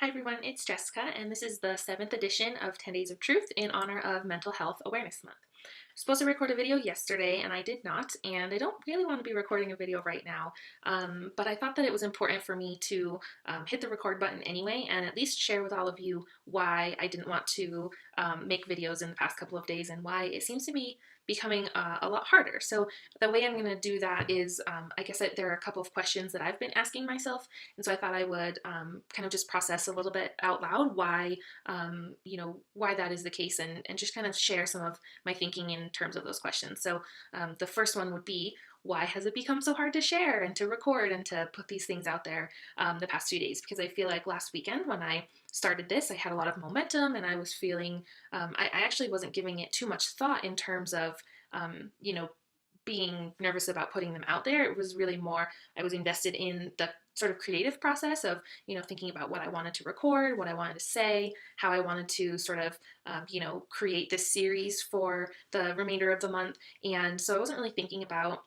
Hi everyone, it's Jessica, and this is the 7th edition of 10 Days of Truth in honor of Mental Health Awareness Month. I was supposed to record a video yesterday, and I did not, and I don't really want to be recording a video right now, but I thought that it was important for me to hit the record button anyway, and at least share with all of you why I didn't want to make videos in the past couple of days, and why it seems to be becoming a lot harder. So the way I'm going to do that is, I guess there are a couple of questions that I've been asking myself, and so I thought I would kind of just process a little bit out loud why, why that is the case, and just kind of share some of my thinking in terms of those questions. So the first one would be, why has it become so hard to share and to record and to put these things out there the past few days? Because I feel like last weekend when I started this, I had a lot of momentum and I was feeling, I actually wasn't giving it too much thought in terms of, being nervous about putting them out there. It was really more, I was invested in the sort of creative process of, thinking about what I wanted to record, what I wanted to say, how I wanted to sort of, create this series for the remainder of the month. And so I wasn't really thinking about,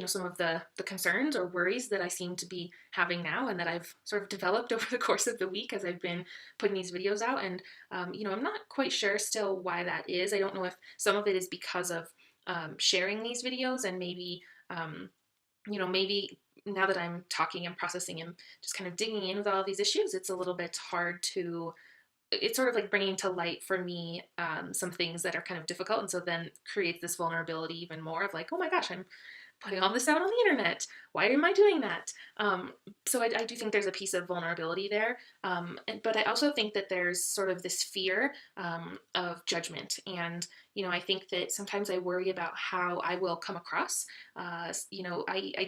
some of the concerns or worries that I seem to be having now and that I've sort of developed over the course of the week as I've been putting these videos out. And, I'm not quite sure still why that is. I don't know if some of it is because of sharing these videos, and maybe, maybe now that I'm talking and processing and just kind of digging in with all of these issues, it's a little bit hard to, it's sort of like bringing to light for me some things that are kind of difficult. And so then creates this vulnerability even more of like, oh my gosh, I'm putting all this out on the internet. Why am I doing that? So I do think there's a piece of vulnerability there. But I also think that there's sort of this fear of judgment. And, I think that sometimes I worry about how I will come across. I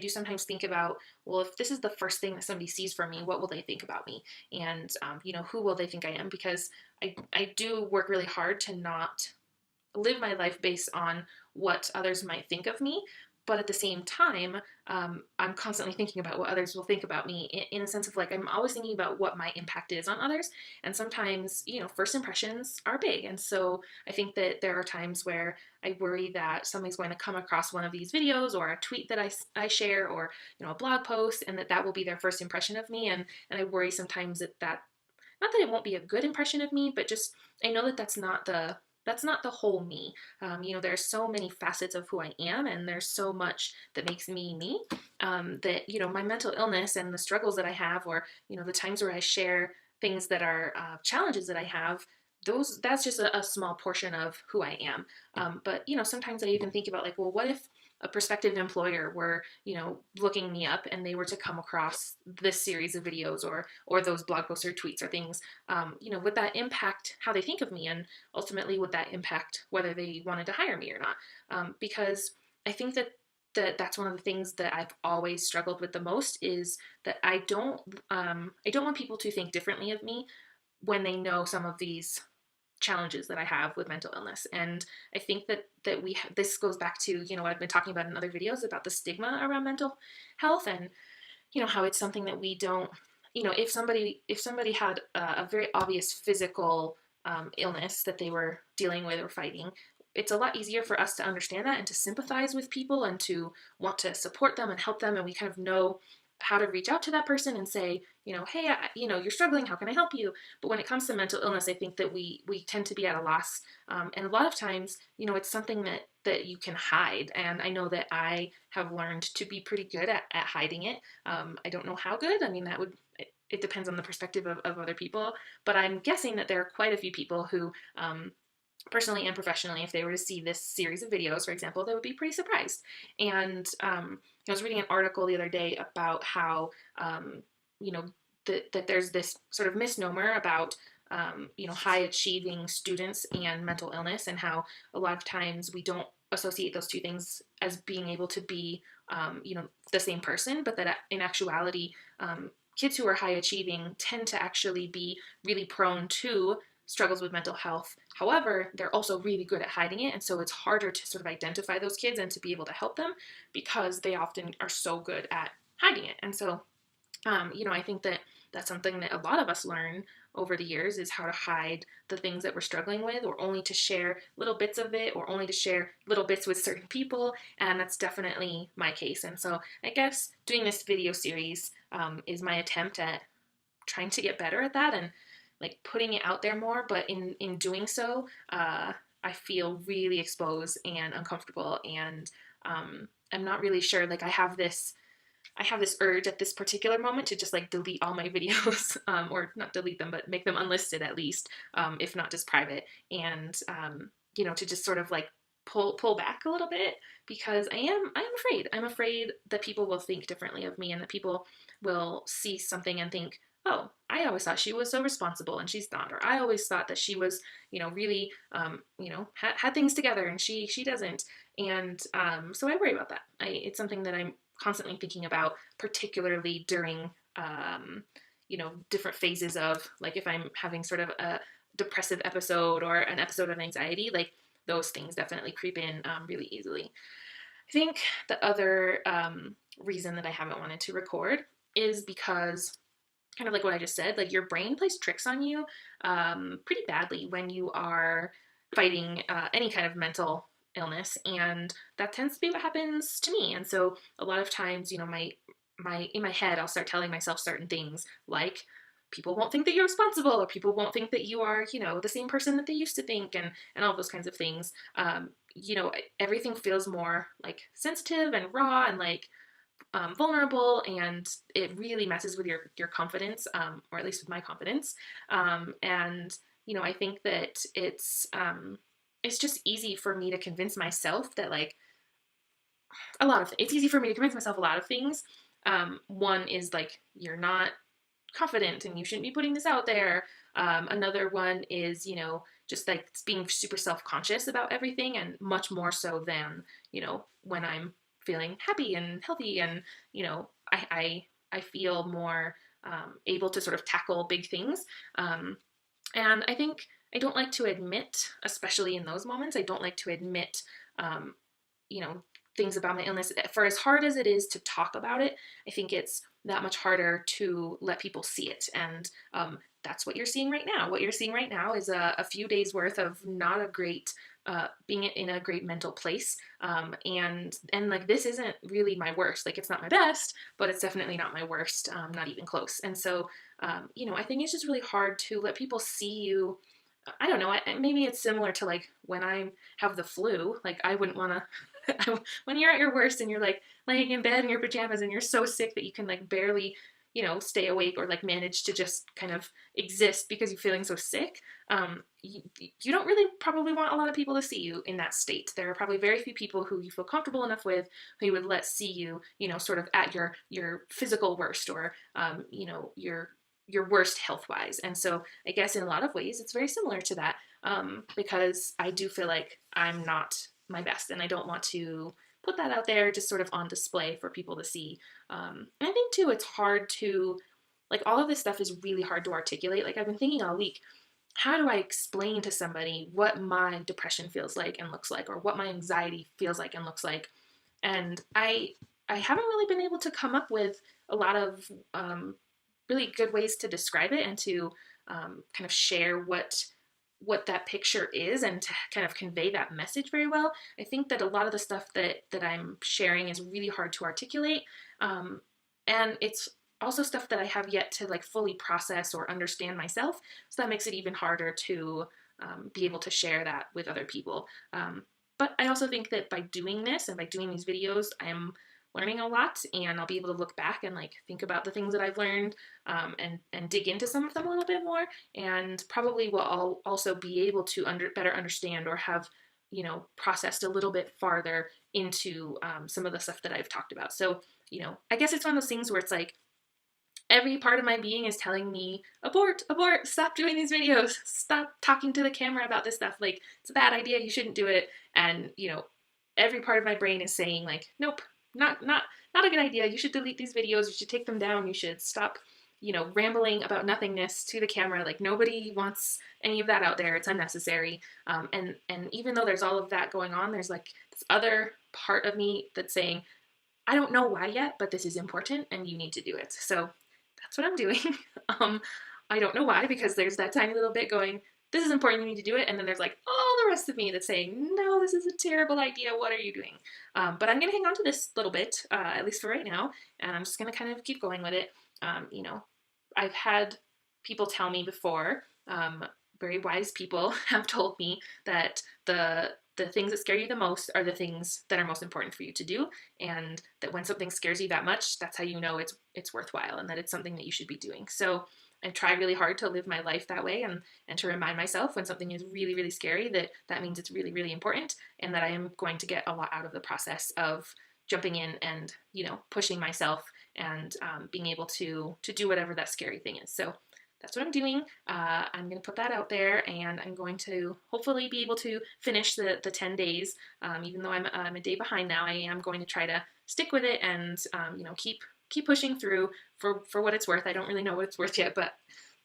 do sometimes think about, well, if this is the first thing that somebody sees from me, what will they think about me? And, who will they think I am? Because I do work really hard to not live my life based on what others might think of me. But at the same time, I'm constantly thinking about what others will think about me in a sense of like, I'm always thinking about what my impact is on others. And sometimes, first impressions are big. And so I think that there are times where I worry that somebody's going to come across one of these videos or a tweet that I share, or, a blog post, and that will be their first impression of me. And I worry sometimes that not that it won't be a good impression of me, but just I know that that's not the whole me. There's so many facets of who I am, and there's so much that makes me me. That my mental illness and the struggles that I have, or the times where I share things that are challenges that I have. That's just a small portion of who I am. But sometimes I even think about like, well, what if a prospective employer were, looking me up and they were to come across this series of videos or those blog posts or tweets or things, would that impact how they think of me? And ultimately, would that impact whether they wanted to hire me or not? Because I think that's one of the things that I've always struggled with the most, is that I don't want people to think differently of me when they know some of these challenges that I have with mental illness. And I think that this goes back to what I've been talking about in other videos about the stigma around mental health, and how it's something that we don't, if somebody had a very obvious physical illness that they were dealing with or fighting, it's a lot easier for us to understand that and to sympathize with people and to want to support them and help them, and we kind of know how to reach out to that person and say, hey, you're struggling, how can I help you? But when it comes to mental illness, I think that we tend to be at a loss, and a lot of times, it's something that you can hide. And I know that I have learned to be pretty good at hiding it. I don't know how good. I mean, it depends on the perspective of other people, but I'm guessing that there are quite a few people who, personally and professionally, if they were to see this series of videos, for example, they would be pretty surprised. And I was reading an article the other day about how, that there's this sort of misnomer about, high achieving students and mental illness, and how a lot of times we don't associate those two things as being able to be, the same person, but that in actuality, kids who are high achieving tend to actually be really prone to struggles with mental health. However, they're also really good at hiding it, and so it's harder to sort of identify those kids and to be able to help them because they often are so good at hiding it. And so, I think that that's something that a lot of us learn over the years, is how to hide the things that we're struggling with, or only to share little bits of it, or only to share little bits with certain people. And that's definitely my case. And so I guess doing this video series is my attempt at trying to get better at that and like putting it out there more. But in doing so, I feel really exposed and uncomfortable, and I'm not really sure. Like I have this urge at this particular moment to just like delete all my videos, or not delete them, but make them unlisted at least, if not just private, and to just sort of like pull back a little bit, because I am afraid. I'm afraid that people will think differently of me, and that people will see something and think, oh, I always thought she was so responsible and she's not, or I always thought that she was, really, had things together and she doesn't, and so I worry about that. It's something that I'm constantly thinking about, particularly during, different phases of, like, if I'm having sort of a depressive episode or an episode of anxiety, like those things definitely creep in really easily. I think the other reason that I haven't wanted to record is because, kind of like what I just said, like your brain plays tricks on you pretty badly when you are fighting any kind of mental illness, and that tends to be what happens to me. And so a lot of times, my in my head, I'll start telling myself certain things like, people won't think that you're responsible, or people won't think that you are, the same person that they used to think, and all those kinds of things. Everything feels more like sensitive and raw and like vulnerable, and it really messes with your confidence, or at least with my confidence. And I think that it's just easy for me to convince myself that, like, it's easy for me to convince myself a lot of things. One is like, you're not confident and you shouldn't be putting this out there. Another one is, just like being super self-conscious about everything, and much more so than, when I'm feeling happy and healthy, and, I feel more able to sort of tackle big things. And I think I don't like to admit, especially in those moments, I don't like to admit, um, you know, things about my illness. For as hard as it is to talk about it, I think it's that much harder to let people see it. And that's what you're seeing right now. What you're seeing right now is a few days worth of not a great, being in a great mental place. And like, this isn't really my worst. Like, it's not my best, but it's definitely not my worst, not even close. And so, I think it's just really hard to let people see you. I don't know. Maybe it's similar to like when I have the flu. Like, I wouldn't want to. When you're at your worst and you're like laying in bed in your pajamas and you're so sick that you can like barely, stay awake, or like manage to just kind of exist because you're feeling so sick. You don't really probably want a lot of people to see you in that state. There are probably very few people who you feel comfortable enough with who you would let see you, sort of at your physical worst, or your worst health wise. And so I guess in a lot of ways it's very similar to that, because I do feel like I'm not my best, and I don't want to put that out there just sort of on display for people to see. And I think too, it's hard to, like, all of this stuff is really hard to articulate. Like, I've been thinking all week, how do I explain to somebody what my depression feels like and looks like, or what my anxiety feels like and looks like? And I haven't really been able to come up with a lot of really good ways to describe it, and to kind of share what that picture is, and to kind of convey that message very well. I think that a lot of the stuff that I'm sharing is really hard to articulate, and it's also stuff that I have yet to like fully process or understand myself. So that makes it even harder to be able to share that with other people. But I also think that by doing this and by doing these videos, I'm learning a lot, and I'll be able to look back and like think about the things that I've learned, and dig into some of them a little bit more, and probably will I'll also be able to better understand, or have processed a little bit farther into some of the stuff that I've talked about. So I guess it's one of those things where it's like, every part of my being is telling me, abort, abort, stop doing these videos, stop talking to the camera about this stuff, like, it's a bad idea, you shouldn't do it. And every part of my brain is saying like, nope, not a good idea, you should delete these videos, you should take them down, you should stop rambling about nothingness to the camera. Like, nobody wants any of that out there, it's unnecessary. And even though there's all of that going on, there's like this other part of me that's saying, I don't know why yet, but this is important and you need to do it. So that's what I'm doing. I don't know why, because there's that tiny little bit going, this is important, you need to do it. And then there's like all the rest of me that's saying, no, this is a terrible idea, what are you doing? But I'm going to hang on to this little bit, at least for right now. And I'm just going to kind of keep going with it. I've had people tell me before, very wise people have told me that the things that scare you the most are the things that are most important for you to do, and that when something scares you that much, that's how you know it's worthwhile and that it's something that you should be doing. So I try really hard to live my life that way, and to remind myself when something is really, really scary that that means it's really, really important, and that I am going to get a lot out of the process of jumping in and pushing myself and being able to do whatever that scary thing is. So that's what I'm doing. I'm going to put that out there, and I'm going to hopefully be able to finish the 10 days. Even though I'm a day behind now, I am going to try to stick with it and keep pushing through for what it's worth. I don't really know what it's worth yet, but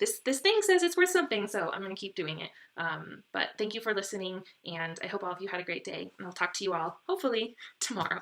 this thing says it's worth something, so I'm going to keep doing it. But thank you for listening, and I hope all of you had a great day, and I'll talk to you all hopefully tomorrow.